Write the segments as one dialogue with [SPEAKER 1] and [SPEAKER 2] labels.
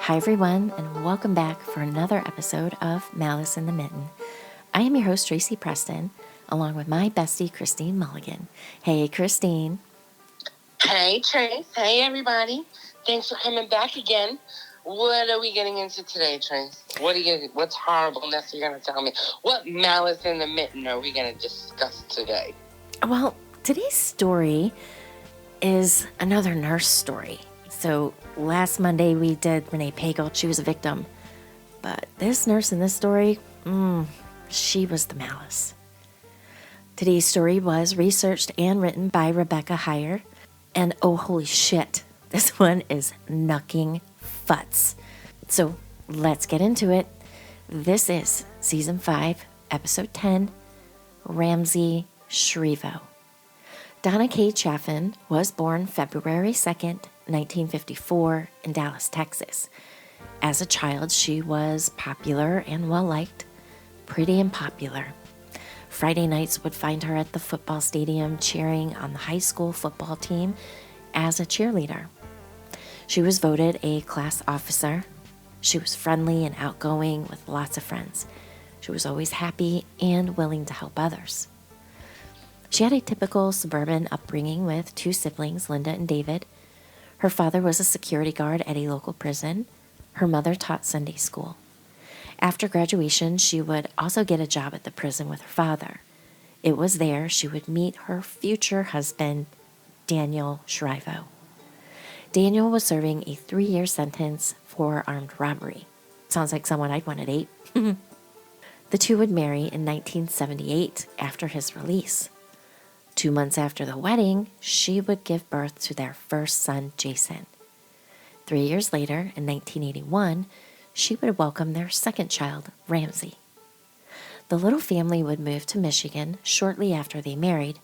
[SPEAKER 1] Hi, everyone, and welcome back for another episode of Malice in the Mitten. I am your host, Tracy Preston, along with my bestie, Christine Mulligan. Hey, Christine.
[SPEAKER 2] Hey, Trace. Hey, everybody. Thanks for coming back again. What are we getting into today, Trace? What's horribleness you're going to tell me? What malice in the mitten are we going to discuss today?
[SPEAKER 1] Well, today's story is another nurse story. So last Monday we did Renee Pagel. She was a victim. But this nurse in this story, she was the malice. Today's story was researched and written by Rebecca Hiers. And oh, holy shit, this one is knucking futz. So let's get into it. This is Season 5, Episode 10, Ramsey Scrivo. Donna Kay Chaffin was born February 2nd, 1954 in Dallas, Texas. As a child, she was popular and well-liked, pretty and popular. Friday nights would find her at the football stadium cheering on the high school football team as a cheerleader. She was voted a class officer. She was friendly and outgoing with lots of friends. She was always happy and willing to help others. She had a typical suburban upbringing with two siblings, Linda and David. Her father was a security guard at a local prison. Her mother taught Sunday school. After graduation, she would also get a job at the prison with her father. It was there she would meet her future husband, Daniel Scrivo. Daniel was serving a 3-year sentence for armed robbery. Sounds like someone I'd want to date. The two would marry in 1978 after his release. 2 months after the wedding, she would give birth to their first son, Jason. 3 years later, in 1981, she would welcome their second child, Ramsey. The little family would move to Michigan shortly after they married.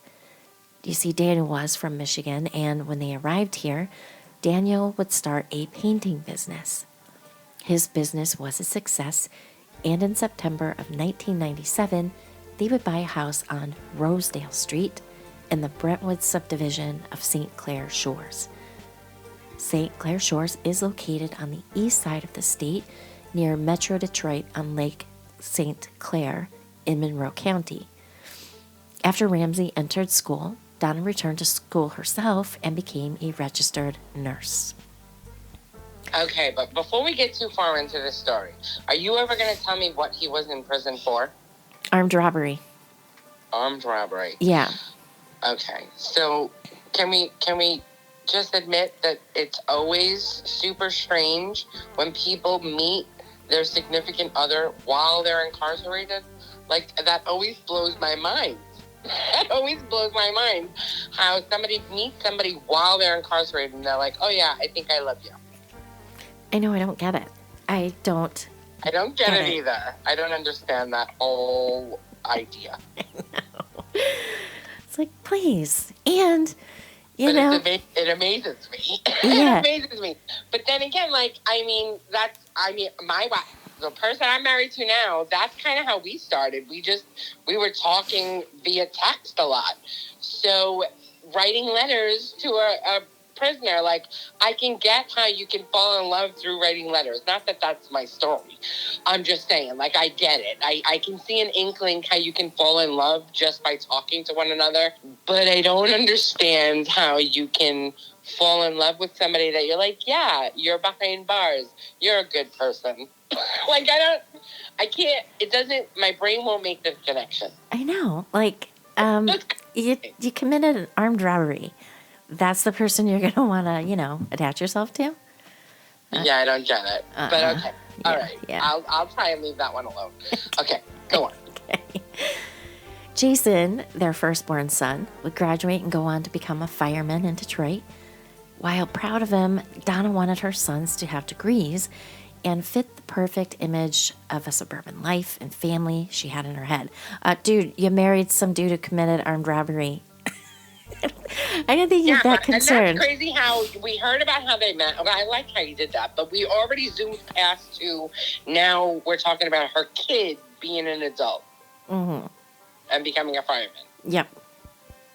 [SPEAKER 1] You see, Daniel was from Michigan, and when they arrived here, Daniel would start a painting business. His business was a success, and in September of 1997, they would buy a house on Rosedale Street in the Brentwood subdivision of St. Clair Shores. St. Clair Shores is located on the east side of the state near Metro Detroit on Lake St. Clair in Monroe County. After Ramsey entered school, Donna returned to school herself and became a registered nurse.
[SPEAKER 2] Okay, but before we get too far into this story, are you ever going to tell me what he was in prison for?
[SPEAKER 1] Armed robbery.
[SPEAKER 2] Armed robbery.
[SPEAKER 1] Yeah.
[SPEAKER 2] Okay, so can we just admit that it's always super strange when people meet their significant other while they're incarcerated? Like, that always blows my mind. That always blows my mind how somebody meets somebody while they're incarcerated and they're like, oh yeah, I think I love you.
[SPEAKER 1] I know, I don't get it. I don't
[SPEAKER 2] get it either. I don't understand that whole idea.
[SPEAKER 1] I know. It's like, please. And, you
[SPEAKER 2] but
[SPEAKER 1] know.
[SPEAKER 2] It amazes me.
[SPEAKER 1] Yeah.
[SPEAKER 2] It amazes me. But then again, the person I'm married to now, that's kind of how we started. We were talking via text a lot. So writing letters to a prisoner, like, I can get how you can fall in love through writing letters. Not that that's my story. I'm just saying, like, I get it. I can see an inkling how you can fall in love just by talking to one another. But I don't understand how you can fall in love with somebody that you're like, yeah, you're behind bars. You're a good person. Like, my brain won't make this connection.
[SPEAKER 1] I know. Like, you committed an armed robbery. That's the person you're going to want to, attach yourself to?
[SPEAKER 2] Yeah, I don't get it. But okay. All right.
[SPEAKER 1] Yeah.
[SPEAKER 2] I'll try and leave that one alone. Okay, go on.
[SPEAKER 1] Okay. Jason, their firstborn son, would graduate and go on to become a fireman in Detroit. While proud of him, Donna wanted her sons to have degrees and fit the perfect image of a suburban life and family she had in her head. Dude, you married some dude who committed armed robbery. I didn't think you're that concerned.
[SPEAKER 2] And that's crazy how we heard about how they met. I like how you did that, but we already zoomed past to now we're talking about her kid being an adult and becoming a fireman.
[SPEAKER 1] Yep.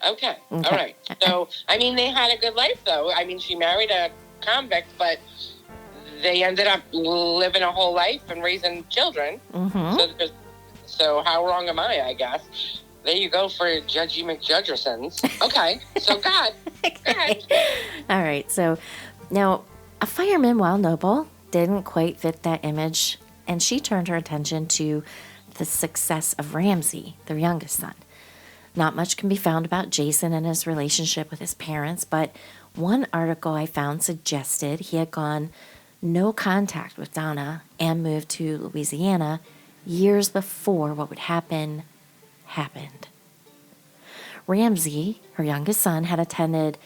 [SPEAKER 2] Okay. All right. So, I mean, they had a good life, though. I mean, she married a convict, but they ended up living a whole life and raising children.
[SPEAKER 1] Mm-hmm.
[SPEAKER 2] So how wrong am I guess? There you go for Judgy McJudgersons. Okay, so God.
[SPEAKER 1] All right, so now a fireman, while noble, didn't quite fit that image, and she turned her attention to the success of Ramsey, their youngest son. Not much can be found about Jason and his relationship with his parents, but one article I found suggested he had gone no contact with Donna and moved to Louisiana years before what would happen happened. Ramsey, her youngest son, had attended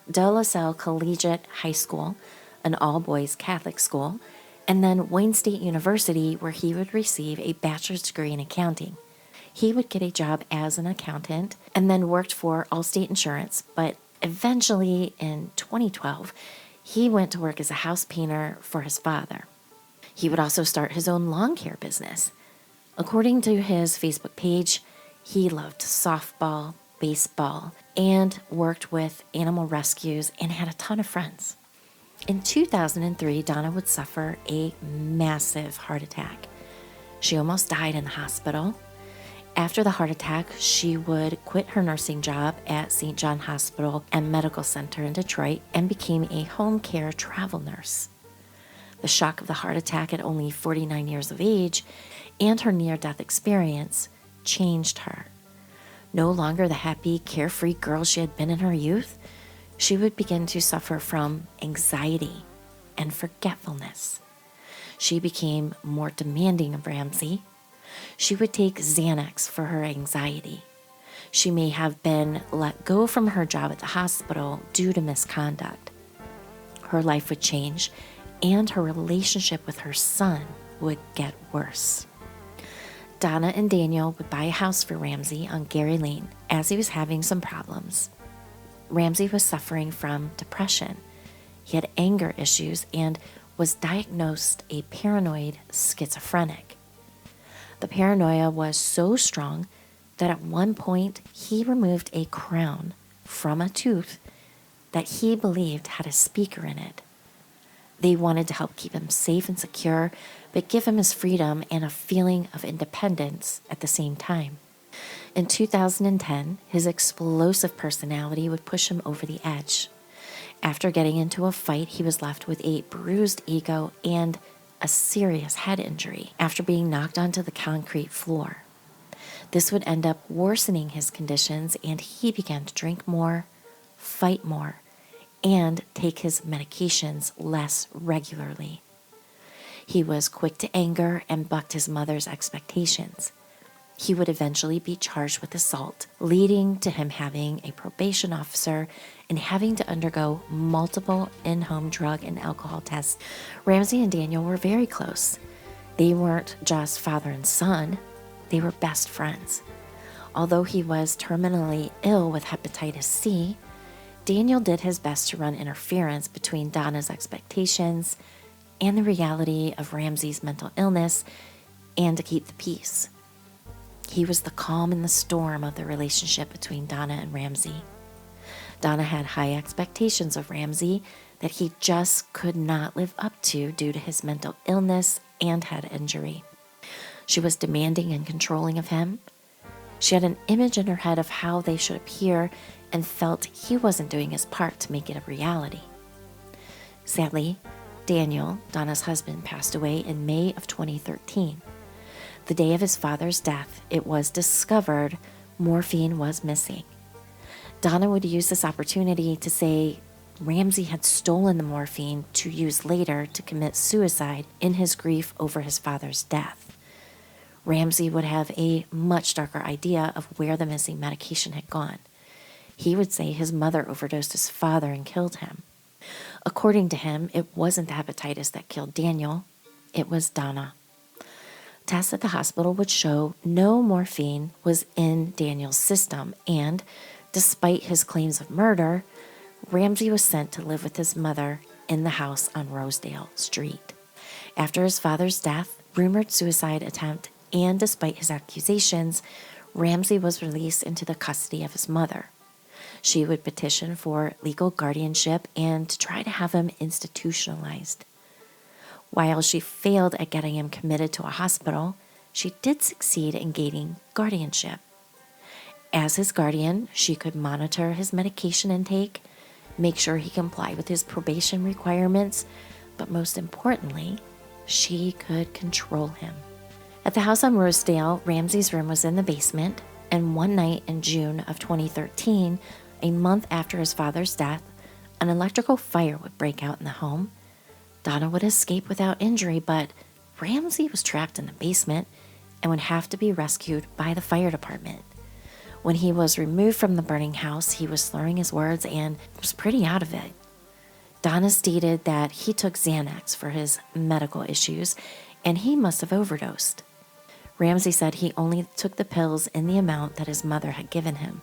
[SPEAKER 1] De La Salle Collegiate High School, an all-boys Catholic school, and then Wayne State University, where he would receive a bachelor's degree in accounting. He would get a job as an accountant and then worked for Allstate Insurance, but eventually in 2012, he went to work as a house painter for his father. He would also start his own lawn care business. According to his Facebook page, he loved softball, baseball, and worked with animal rescues and had a ton of friends. In 2003, Donna would suffer a massive heart attack. She almost died in the hospital. After the heart attack, she would quit her nursing job at St. John Hospital and Medical Center in Detroit and became a home care travel nurse. The shock of the heart attack at only 49 years of age and her near-death experience changed her. No longer the happy, carefree girl she had been in her youth, she would begin to suffer from anxiety and forgetfulness. She became more demanding of Ramsey. She would take Xanax for her anxiety. She may have been let go from her job at the hospital due to misconduct. Her life would change, and her relationship with her son would get worse. Donna and Daniel would buy a house for Ramsey on Gary Lane as he was having some problems. Ramsey was suffering from depression. He had anger issues and was diagnosed a paranoid schizophrenic. The paranoia was so strong that at one point he removed a crown from a tooth that he believed had a speaker in it. They wanted to help keep him safe and secure, but give him his freedom and a feeling of independence at the same time. In 2010, his explosive personality would push him over the edge. After getting into a fight, he was left with a bruised ego and a serious head injury after being knocked onto the concrete floor. This would end up worsening his conditions, and he began to drink more, fight more, and take his medications less regularly. He was quick to anger and bucked his mother's expectations. He would eventually be charged with assault, leading to him having a probation officer and having to undergo multiple in-home drug and alcohol tests. Ramsey and Daniel were very close. They weren't just father and son, they were best friends. Although he was terminally ill with hepatitis C, Daniel did his best to run interference between Donna's expectations and the reality of Ramsey's mental illness and to keep the peace. He was the calm in the storm of the relationship between Donna and Ramsey. Donna had high expectations of Ramsey that he just could not live up to due to his mental illness and head injury. She was demanding and controlling of him. She had an image in her head of how they should appear and felt he wasn't doing his part to make it a reality. Sadly, Daniel, Donna's husband, passed away in May of 2013. The day of his father's death, it was discovered morphine was missing. Donna would use this opportunity to say Ramsey had stolen the morphine to use later to commit suicide in his grief over his father's death. Ramsey would have a much darker idea of where the missing medication had gone. He would say his mother overdosed his father and killed him. According to him, it wasn't the hepatitis that killed Daniel, it was Donna. Tests at the hospital would show no morphine was in Daniel's system, and despite his claims of murder, Ramsey was sent to live with his mother in the house on Rosedale Street. After his father's death, rumored suicide attempt, and despite his accusations, Ramsey was released into the custody of his mother. She would petition for legal guardianship and to try to have him institutionalized. While she failed at getting him committed to a hospital, she did succeed in gaining guardianship. As his guardian, she could monitor his medication intake, make sure he complied with his probation requirements, but most importantly, she could control him. At the house on Rosedale, Ramsey's room was in the basement, and one night in June of 2013, a month after his father's death, an electrical fire would break out in the home. Donna would escape without injury, but Ramsey was trapped in the basement and would have to be rescued by the fire department. When he was removed from the burning house, he was slurring his words and was pretty out of it. Donna stated that he took Xanax for his medical issues, and he must have overdosed. Ramsey said he only took the pills in the amount that his mother had given him.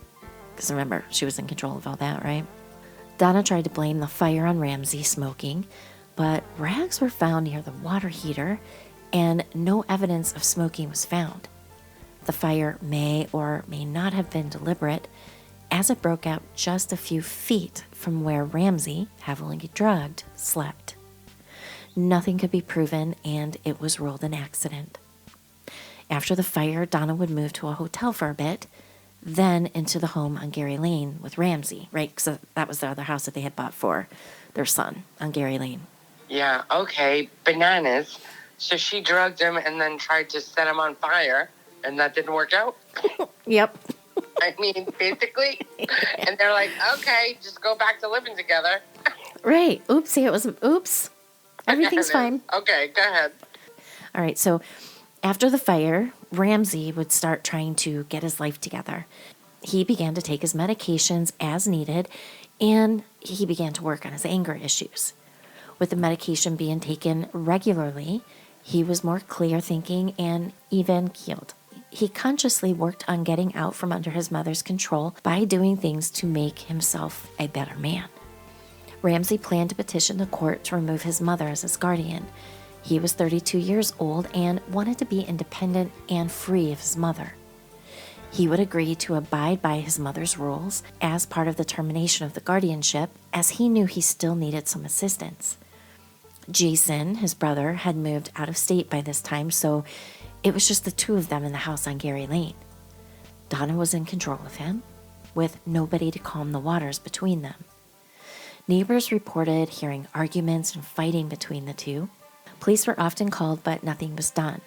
[SPEAKER 1] Because remember, she was in control of all that, right? Donna tried to blame the fire on Ramsey smoking, but rags were found near the water heater, and no evidence of smoking was found. The fire may or may not have been deliberate, as it broke out just a few feet from where Ramsey, heavily drugged, slept. Nothing could be proven, and it was ruled an accident. After the fire, Donna would move to a hotel for a bit, then into the home on Gary Lane with Ramsey, right? Because that was the other house that they had bought for their son on Gary Lane.
[SPEAKER 2] Yeah, okay, bananas. So she drugged him and then tried to set him on fire, and that didn't work out?
[SPEAKER 1] Yep.
[SPEAKER 2] I mean, basically. And they're like, okay, just go back to living together.
[SPEAKER 1] Right. Oopsie, it was oops. Everything's fine.
[SPEAKER 2] Okay, go ahead.
[SPEAKER 1] All right, so after the fire, Ramsey would start trying to get his life together. He began to take his medications as needed, and he began to work on his anger issues. With the medication being taken regularly, he was more clear thinking and even keeled. He consciously worked on getting out from under his mother's control by doing things to make himself a better man. Ramsey planned to petition the court to remove his mother as his guardian. He was 32 years old and wanted to be independent and free of his mother. He would agree to abide by his mother's rules as part of the termination of the guardianship, as he knew he still needed some assistance. Jason, his brother, had moved out of state by this time, so it was just the two of them in the house on Gary Lane. Donna was in control of him, with nobody to calm the waters between them. Neighbors reported hearing arguments and fighting between the two. Police were often called, but nothing was done.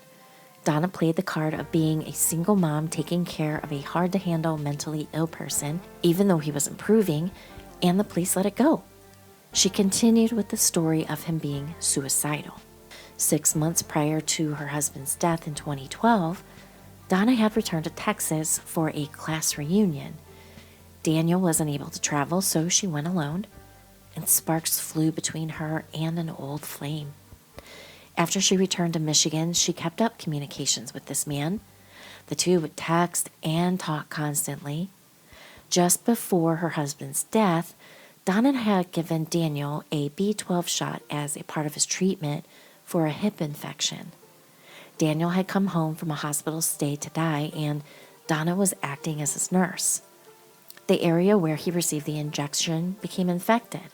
[SPEAKER 1] Donna played the card of being a single mom taking care of a hard-to-handle mentally ill person, even though he was improving, and the police let it go. She continued with the story of him being suicidal. 6 months prior to her husband's death in 2012, Donna had returned to Texas for a class reunion. Daniel was unable to travel, so she went alone, and sparks flew between her and an old flame. After she returned to Michigan, she kept up communications with this man. The two would text and talk constantly. Just before her husband's death, Donna had given Daniel a B12 shot as a part of his treatment for a hip infection. Daniel had come home from a hospital stay to die, and Donna was acting as his nurse. The area where he received the injection became infected,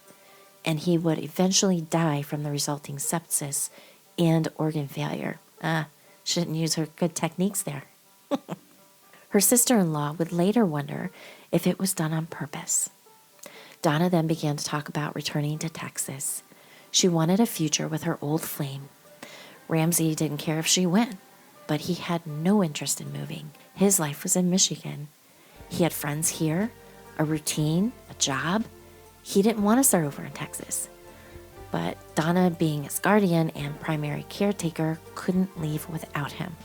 [SPEAKER 1] and he would eventually die from the resulting sepsis and organ failure. She didn't use her good techniques there. Her sister-in-law would later wonder if it was done on purpose. Donna then began to talk about returning to Texas. She wanted a future with her old flame. Ramsey didn't care if she went, but he had no interest in moving. His life was in Michigan. He had friends here, a routine, a job. He didn't want to start over in Texas. But Donna, being his guardian and primary caretaker, couldn't leave without him.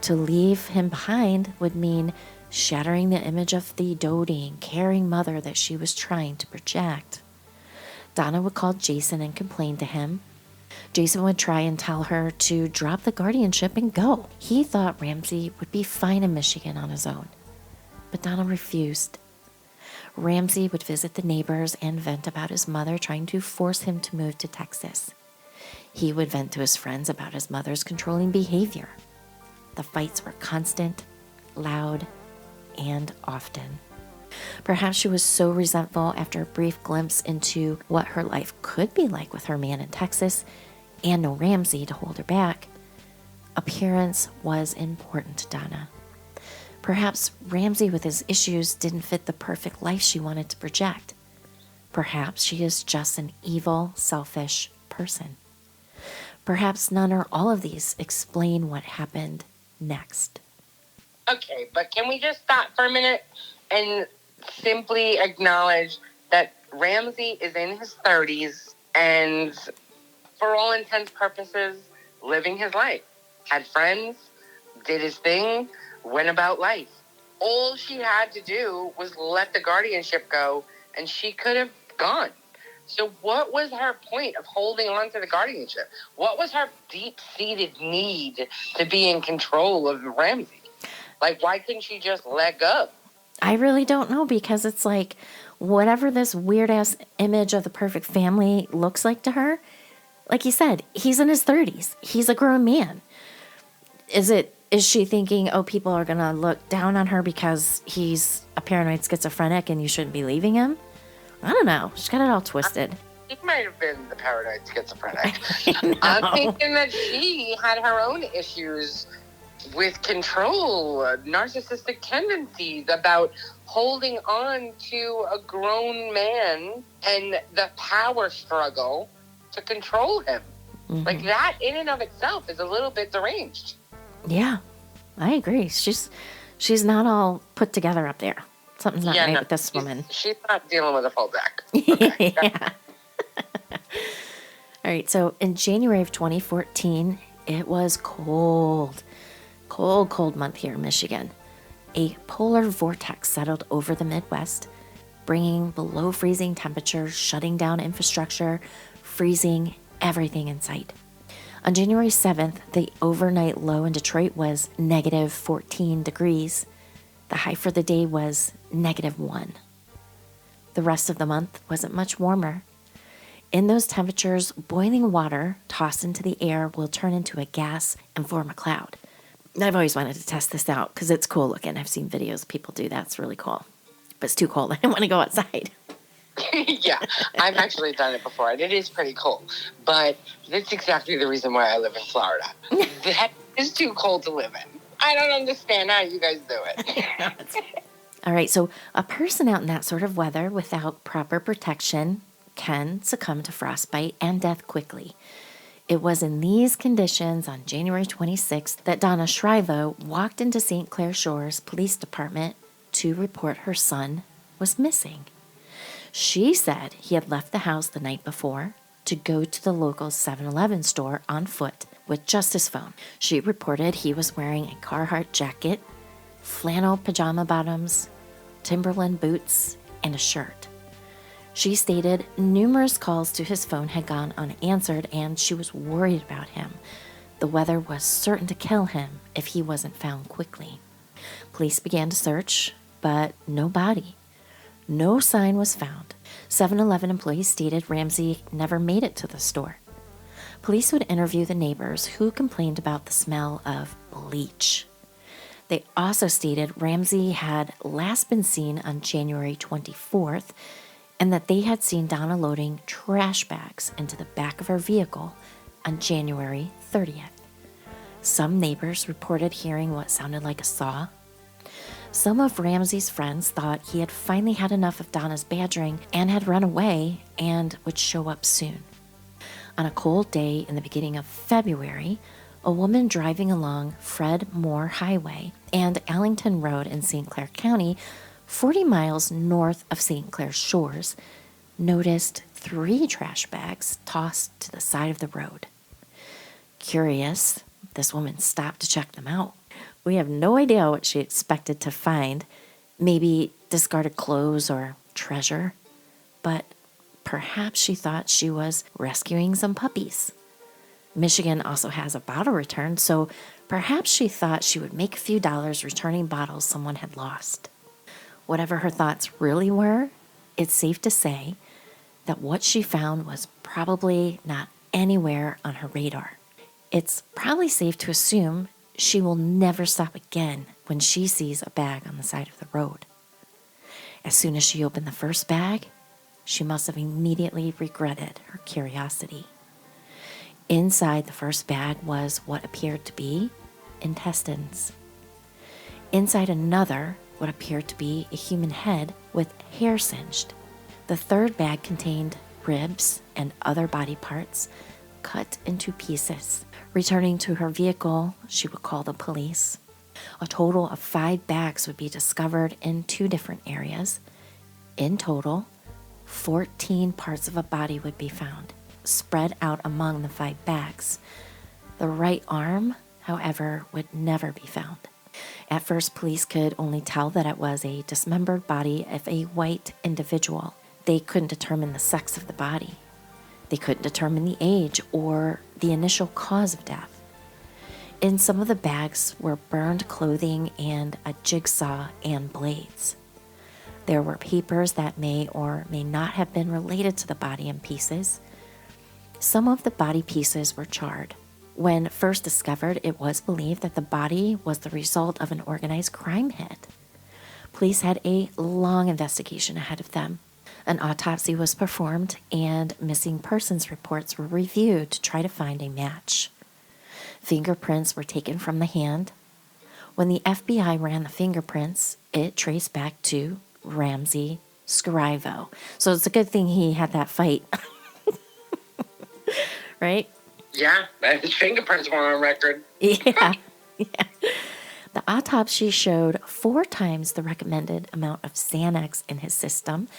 [SPEAKER 1] To leave him behind would mean shattering the image of the doting, caring mother that she was trying to project. Donna would call Jason and complain to him. Jason would try and tell her to drop the guardianship and go. He thought Ramsey would be fine in Michigan on his own, but Donna refused. Ramsey would visit the neighbors and vent about his mother trying to force him to move to Texas. He would vent to his friends about his mother's controlling behavior. The fights were constant, loud, and often. Perhaps she was so resentful after a brief glimpse into what her life could be like with her man in Texas, and no Ramsey to hold her back, appearance was important to Donna. Perhaps Ramsey with his issues didn't fit the perfect life she wanted to project. Perhaps she is just an evil, selfish person. Perhaps none or all of these explain what happened next.
[SPEAKER 2] Okay, but can we just stop for a minute and simply acknowledge that Ramsey is in his 30s and, for all intents and purposes, living his life. Had friends, did his thing, went about life. All she had to do was let the guardianship go, and she could have gone. So what was her point of holding on to the guardianship? What was her deep-seated need to be in control of Ramsey? Like, why couldn't she just let go?
[SPEAKER 1] I really don't know, because it's like whatever this weird-ass image of the perfect family looks like to her, like you said, he's in his 30s. He's a grown man. Is she thinking, oh, people are going to look down on her because he's a paranoid schizophrenic and you shouldn't be leaving him? I don't know. She's got it all twisted.
[SPEAKER 2] He might have been the paranoid schizophrenic. I'm thinking that she had her own issues with control, narcissistic tendencies about holding on to a grown man and the power struggle to control him. Mm-hmm. Like, that in and of itself is a little bit deranged.
[SPEAKER 1] Yeah, I agree. She's not all put together up there. Something's not right with this woman.
[SPEAKER 2] She's not dealing with a full deck. Okay.
[SPEAKER 1] Yeah. All right, so in January of 2014, it was cold month here in Michigan. A polar vortex settled over the Midwest, bringing below freezing temperatures, shutting down infrastructure, freezing everything in sight. On January 7th, the overnight low in Detroit was negative 14 degrees. The high for the day was -1. The rest of the month wasn't much warmer. In those temperatures, boiling water tossed into the air will turn into a gas and form a cloud. I've always wanted to test this out because it's cool looking. I've seen videos of people do that. It's really cool. But it's too cold. I don't want to go outside.
[SPEAKER 2] Yeah, I've actually done it before, and it is pretty cool. But that's exactly the reason why I live in Florida. That is too cold to live in. I don't understand how you guys do it.
[SPEAKER 1] All right, so a person out in that sort of weather without proper protection can succumb to frostbite and death quickly. It was in these conditions on January 26th that Donna Scrivo walked into St. Clair Shores Police Department to report her son was missing. She said he had left the house the night before to go to the local 7-Eleven store on foot with just his phone. She reported he was wearing a Carhartt jacket, flannel pajama bottoms, Timberland boots, and a shirt. She stated numerous calls to his phone had gone unanswered and she was worried about him. The weather was certain to kill him if he wasn't found quickly. Police began to search, but no body. No sign was found. 7-Eleven employees stated Ramsey never made it to the store. Police would interview the neighbors who complained about the smell of bleach. They also stated Ramsey had last been seen on January 24th and that they had seen Donna loading trash bags into the back of her vehicle on January 30th. Some neighbors reported hearing what sounded like a saw. Some of Ramsey's friends thought he had finally had enough of Donna's badgering and had run away and would show up soon. On a cold day in the beginning of February, a woman driving along Fred Moore Highway and Allington Road in St. Clair County, 40 miles north of St. Clair Shores, noticed 3 trash bags tossed to the side of the road. Curious, this woman stopped to check them out. We have no idea what she expected to find, maybe discarded clothes or treasure, but perhaps she thought she was rescuing some puppies. Michigan also has a bottle return, so perhaps she thought she would make a few dollars returning bottles someone had lost. Whatever her thoughts really were, it's safe to say that what she found was probably not anywhere on her radar. It's probably safe to assume she will never stop again when she sees a bag on the side of the road. As soon as she opened the first bag, she must have immediately regretted her curiosity. Inside the first bag was what appeared to be intestines. Inside another, what appeared to be a human head with hair singed. The third bag contained ribs and other body parts cut into pieces. Returning to her vehicle, she would call the police. A total of 5 bags would be discovered in 2 different areas. In total, 14 parts of a body would be found, spread out among the 5 bags. The right arm, however, would never be found. At first, police could only tell that it was a dismembered body of a white individual. They couldn't determine the sex of the body. They couldn't determine the age or the initial cause of death. In some of the bags were burned clothing and a jigsaw and blades. There were papers that may or may not have been related to the body in pieces. Some of the body pieces were charred. When first discovered, it was believed that the body was the result of an organized crime hit. Police had a long investigation ahead of them. An autopsy was performed and missing persons reports were reviewed to try to find a match. Fingerprints were taken from the hand. When the FBI ran the fingerprints, it traced back to Ramsey Scrivo. So it's a good thing he had that fight. Right?
[SPEAKER 2] Yeah, his fingerprints weren't on record.
[SPEAKER 1] Yeah. The autopsy showed 4 times the recommended amount of Xanax in his system,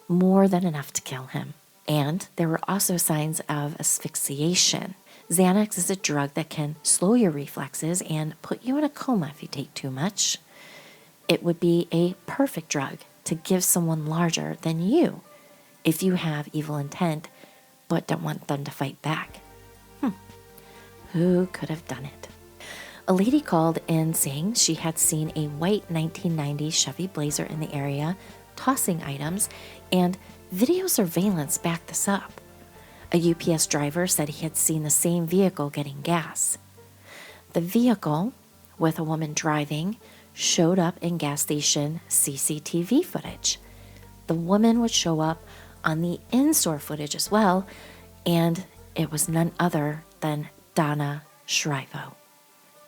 [SPEAKER 1] more than enough to kill him. And there were also signs of asphyxiation. Xanax is a drug that can slow your reflexes and put you in a coma if you take too much. It would be a perfect drug to give someone larger than you if you have evil intent but don't want them to fight back. Who could have done it? A lady called in saying she had seen a white 1990 Chevy Blazer in the area tossing items, and video surveillance backed this up. A UPS driver said he had seen the same vehicle getting gas. The vehicle, with a woman driving, showed up in gas station CCTV footage. The woman would show up on the in-store footage as well, and it was none other than Donna Scrivo.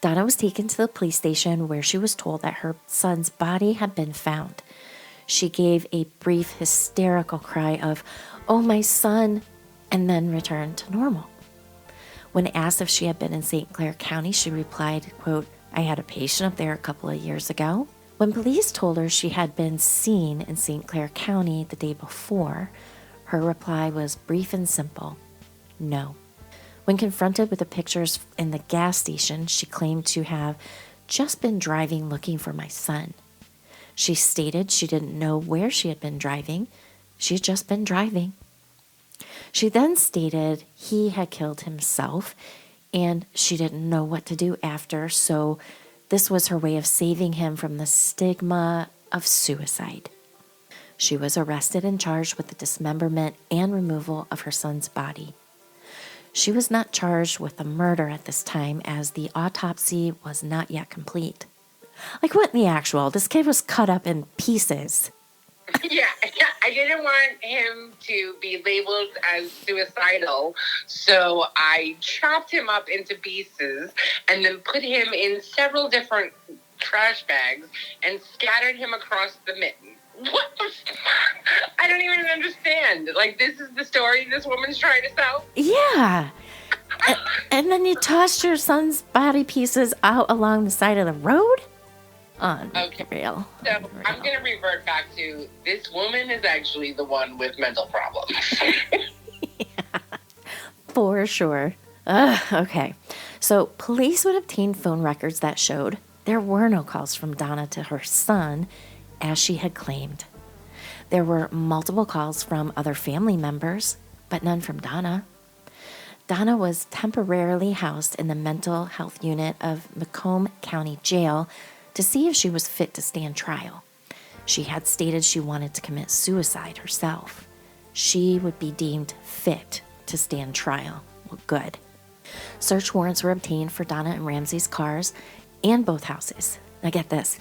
[SPEAKER 1] Donna was taken to the police station where she was told that her son's body had been found. She gave a brief hysterical cry of, "Oh, my son," and then returned to normal. When asked if she had been in St. Clair County, she replied, quote, "I had a patient up there a couple of years ago." When police told her she had been seen in St. Clair County the day before, her reply was brief and simple, "No." When confronted with the pictures in the gas station, she claimed to have just been driving looking for my son. She stated she didn't know where she had been driving. She had just been driving. She then stated he had killed himself and she didn't know what to do after, so this was her way of saving him from the stigma of suicide. She was arrested and charged with the dismemberment and removal of her son's body. She was not charged with the murder at this time as the autopsy was not yet complete. Like, what in the actual? This kid was cut up in pieces.
[SPEAKER 2] Yeah, I didn't want him to be labeled as suicidal, so I chopped him up into pieces and then put him in several different trash bags and scattered him across the mitten. What the I don't even understand. Like, this is the story this woman's trying to sell?
[SPEAKER 1] Yeah. And then you tossed your son's body pieces out along the side of the road? Unreal.
[SPEAKER 2] Okay. So I'm going to revert back to this woman is actually the one with mental problems.
[SPEAKER 1] Yeah, for sure. Okay. So police would obtain phone records that showed there were no calls from Donna to her son, as she had claimed. There were multiple calls from other family members, but none from Donna. Donna was temporarily housed in the mental health unit of Macomb County Jail to see if she was fit to stand trial. She had stated she wanted to commit suicide herself. She would be deemed fit to stand trial. Well, good. Search warrants were obtained for Donna and Ramsey's cars and both houses. Now get this.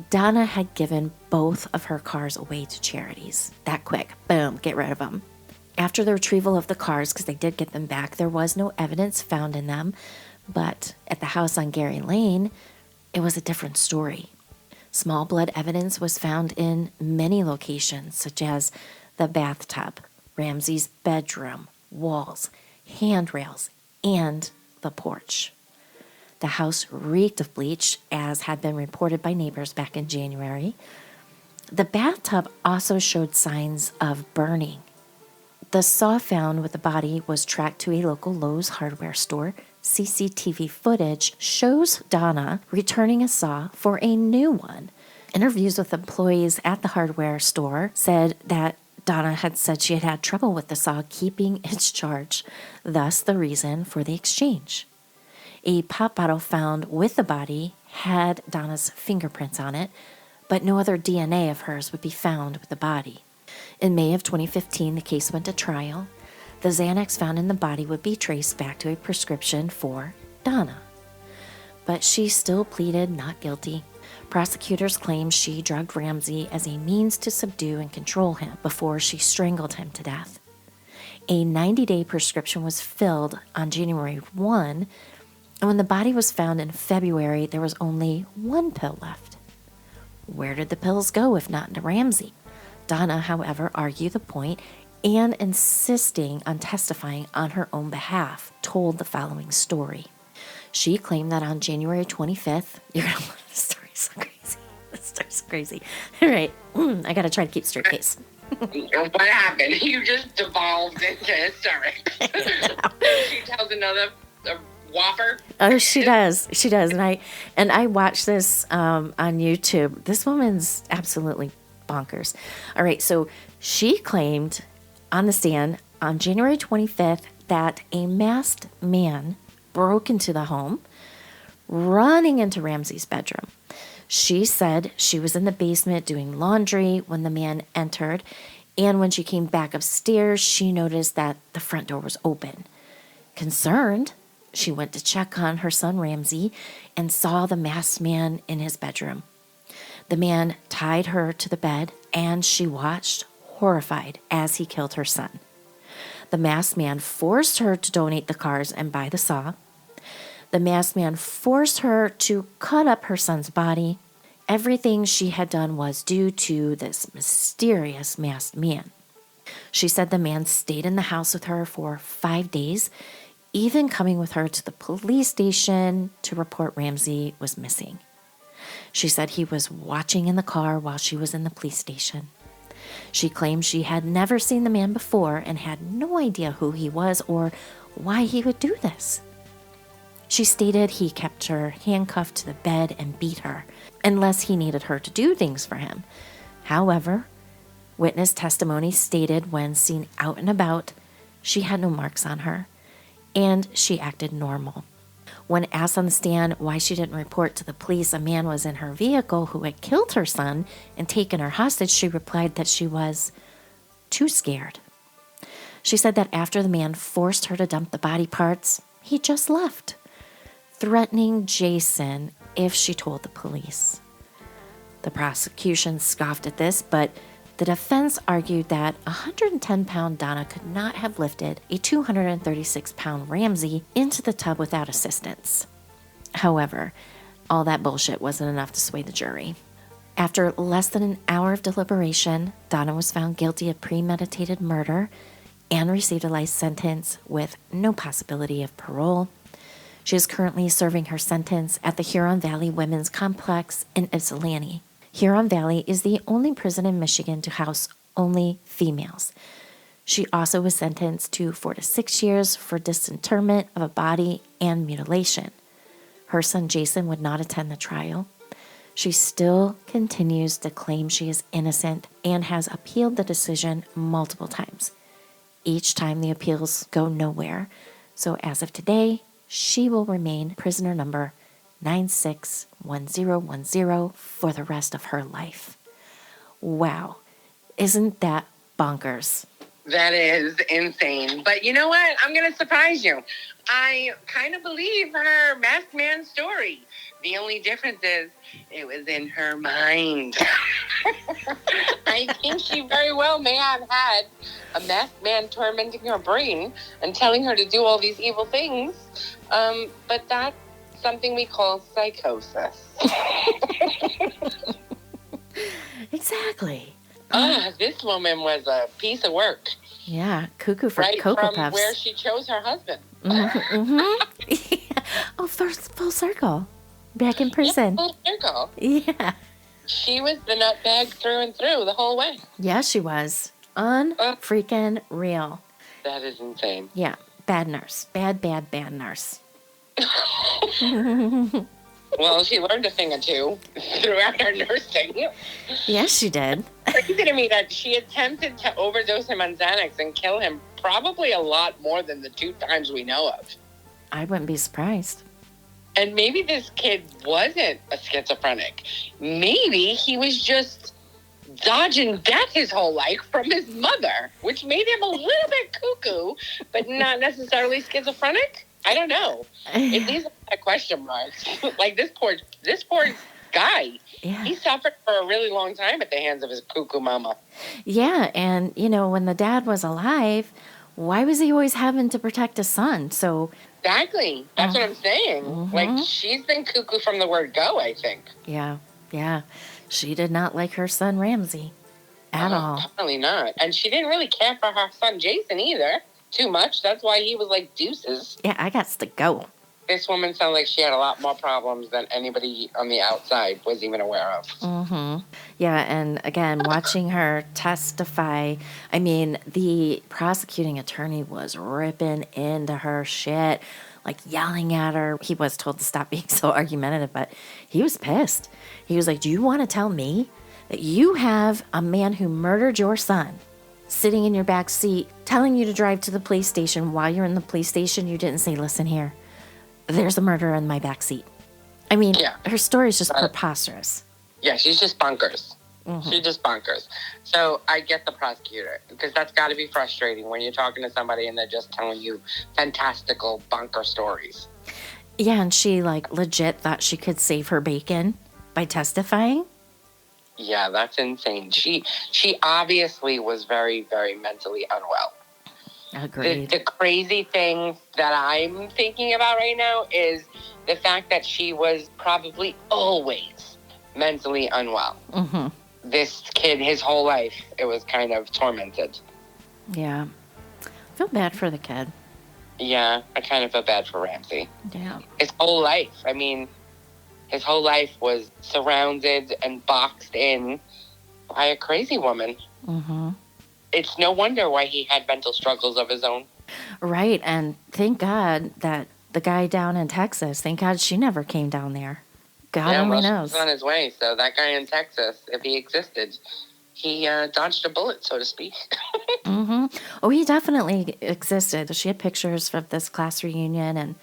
[SPEAKER 1] Donna had given both of her cars away to charities. That quick. Boom. Get rid of them. After the retrieval of the cars, because they did get them back, there was no evidence found in them. But at the house on Gary Lane, it was a different story. Small blood evidence was found in many locations, such as the bathtub, Ramsey's bedroom, walls, handrails, and the porch. The house reeked of bleach, as had been reported by neighbors back in January. The bathtub also showed signs of burning. The saw found with the body was tracked to a local Lowe's hardware store. CCTV footage shows Donna returning a saw for a new one. Interviews with employees at the hardware store said that Donna had said she had had trouble with the saw keeping its charge, thus the reason for the exchange. A pop bottle found with the body had Donna's fingerprints on it, but no other DNA of hers would be found with the body. In May of 2015, the case went to trial. The Xanax found in the body would be traced back to a prescription for Donna. But she still pleaded not guilty. Prosecutors claim she drugged Ramsey as a means to subdue and control him before she strangled him to death. A 90-day prescription was filled on January 1, and when the body was found in February, there was only one pill left. Where did the pills go if not into Ramsey? Donna, however, argued the point and, insisting on testifying on her own behalf, told the following story. She claimed that on January 25th, you're going to love this story, so crazy. This story's crazy. All right, I got to try to keep straight face.
[SPEAKER 2] What happened? You just devolved into hysterics. She tells another whopper.
[SPEAKER 1] Oh, she does. She does. And I watched this on YouTube. This woman's absolutely bonkers. All right, so she claimed on the stand on January 25th that a masked man broke into the home, running into Ramsey's bedroom. She said she was in the basement doing laundry when the man entered, and when she came back upstairs, she noticed that the front door was open. Concerned, she went to check on her son Ramsey and saw the masked man in his bedroom. The man tied her to the bed, and she watched, horrified, as he killed her son. The masked man forced her to donate the cars and buy the saw. The masked man forced her to cut up her son's body. Everything she had done was due to this mysterious masked man. She said the man stayed in the house with her for 5 days, even coming with her to the police station to report Ramsey was missing. She said he was watching in the car while she was in the police station. She claimed she had never seen the man before and had no idea who he was or why he would do this. She stated he kept her handcuffed to the bed and beat her, unless he needed her to do things for him. However, witness testimony stated when seen out and about, she had no marks on her, and she acted normal. When asked on the stand why she didn't report to the police a man was in her vehicle who had killed her son and taken her hostage, she replied that she was too scared. She said that after the man forced her to dump the body parts, he just left, threatening Jason if she told the police. The prosecution scoffed at this, but the defense argued that a 110-pound Donna could not have lifted a 236-pound Ramsey into the tub without assistance. However, all that bullshit wasn't enough to sway the jury. After less than an hour of deliberation, Donna was found guilty of premeditated murder and received a life sentence with no possibility of parole. She is currently serving her sentence at the Huron Valley Women's Complex in Ypsilanti. Huron Valley is the only prison in Michigan to house only females. She also was sentenced to 4 to 6 years for disinterment of a body and mutilation. Her son Jason would not attend the trial. She still continues to claim she is innocent and has appealed the decision multiple times. Each time the appeals go nowhere. So as of today, she will remain prisoner number 961010 for the rest of her life. Wow. Isn't that bonkers?
[SPEAKER 2] That is insane. But you know what? I'm going to surprise you. I kind of believe her masked man story. The only difference is it was in her mind. I think she very well may have had a masked man tormenting her brain and telling her to do all these evil things. But that's something we call psychosis.
[SPEAKER 1] Exactly.
[SPEAKER 2] This woman was a piece of work.
[SPEAKER 1] Yeah, cuckoo for
[SPEAKER 2] right
[SPEAKER 1] Cocoa
[SPEAKER 2] from
[SPEAKER 1] Puffs.
[SPEAKER 2] where she chose her husband.
[SPEAKER 1] Yeah. Oh, first full circle. Back in prison.
[SPEAKER 2] Yeah, full circle.
[SPEAKER 1] Yeah.
[SPEAKER 2] She was the nutbag through and through the whole way.
[SPEAKER 1] Yeah, she was. Unfreaking real.
[SPEAKER 2] That is insane.
[SPEAKER 1] Yeah. Bad nurse. Bad nurse.
[SPEAKER 2] Well, she learned a thing or two throughout her nursing.
[SPEAKER 1] Yes, she did.
[SPEAKER 2] Crazy to me that she attempted to overdose him on Xanax and kill him probably a lot more than the 2 times we know of.
[SPEAKER 1] I wouldn't be surprised.
[SPEAKER 2] And maybe this kid wasn't a schizophrenic. Maybe he was just dodging death his whole life from his mother, which made him a little bit cuckoo, but not necessarily schizophrenic. I don't know. It leaves a lot of question marks. Like this poor guy.
[SPEAKER 1] Yeah.
[SPEAKER 2] He suffered for a really long time at the hands of his cuckoo mama.
[SPEAKER 1] Yeah, and when the dad was alive, why was he always having to protect his son? So
[SPEAKER 2] Exactly. That's what I'm saying.
[SPEAKER 1] Mm-hmm.
[SPEAKER 2] Like, she's been cuckoo from the word go, I think.
[SPEAKER 1] Yeah. She did not like her son Ramsey at all.
[SPEAKER 2] Definitely not. And she didn't really care for her son Jason either too much. That's why he was like deuces.
[SPEAKER 1] Yeah, I got to go.
[SPEAKER 2] This woman sounded like she had a lot more problems than anybody on the outside was even aware of.
[SPEAKER 1] Mm-hmm. Yeah, and again, watching her testify, I mean, the prosecuting attorney was ripping into her shit, like yelling at her. He was told to stop being so argumentative, but he was pissed. He was like, do you want to tell me that you have a man who murdered your son sitting in your back seat, telling you to drive to the police station? While you're in the police station, you didn't say, listen here, there's a murderer in my backseat. I mean, her story is just preposterous.
[SPEAKER 2] Yeah, she's just bonkers. Mm-hmm. She's just bonkers. So I get the prosecutor, because that's got to be frustrating when you're talking to somebody and they're just telling you fantastical bonker stories.
[SPEAKER 1] Yeah, and she legit thought she could save her bacon by testifying.
[SPEAKER 2] Yeah, that's insane. She obviously was very, very mentally unwell.
[SPEAKER 1] Agreed.
[SPEAKER 2] The crazy thing that I'm thinking about right now is the fact that she was probably always mentally unwell.
[SPEAKER 1] Mm-hmm.
[SPEAKER 2] This kid, his whole life, it was kind of tormented.
[SPEAKER 1] Yeah. I feel bad for the kid.
[SPEAKER 2] Yeah, I kind of feel bad for Ramsey.
[SPEAKER 1] Yeah.
[SPEAKER 2] His whole life was surrounded and boxed in by a crazy woman.
[SPEAKER 1] Mm-hmm.
[SPEAKER 2] It's no wonder why he had mental struggles of his own.
[SPEAKER 1] Right, and thank God that the guy down in Texas, thank God she never came down there. God only knows.
[SPEAKER 2] He was on his way, so that guy in Texas, if he existed, he dodged a bullet, so to speak.
[SPEAKER 1] Mm-hmm. Oh, he definitely existed. She had pictures of this class reunion, and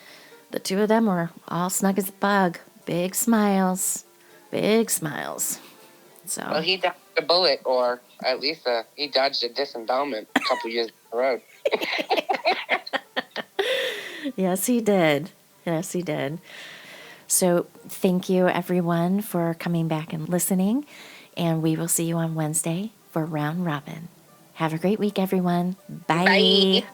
[SPEAKER 1] the two of them were all snug as a bug. Big smiles. So.
[SPEAKER 2] Well, he dodged a bullet, or at least he dodged a disembowelment a couple years down the road.
[SPEAKER 1] Yes, he did. So thank you, everyone, for coming back and listening. And we will see you on Wednesday for Round Robin. Have a great week, everyone. Bye.
[SPEAKER 2] Bye.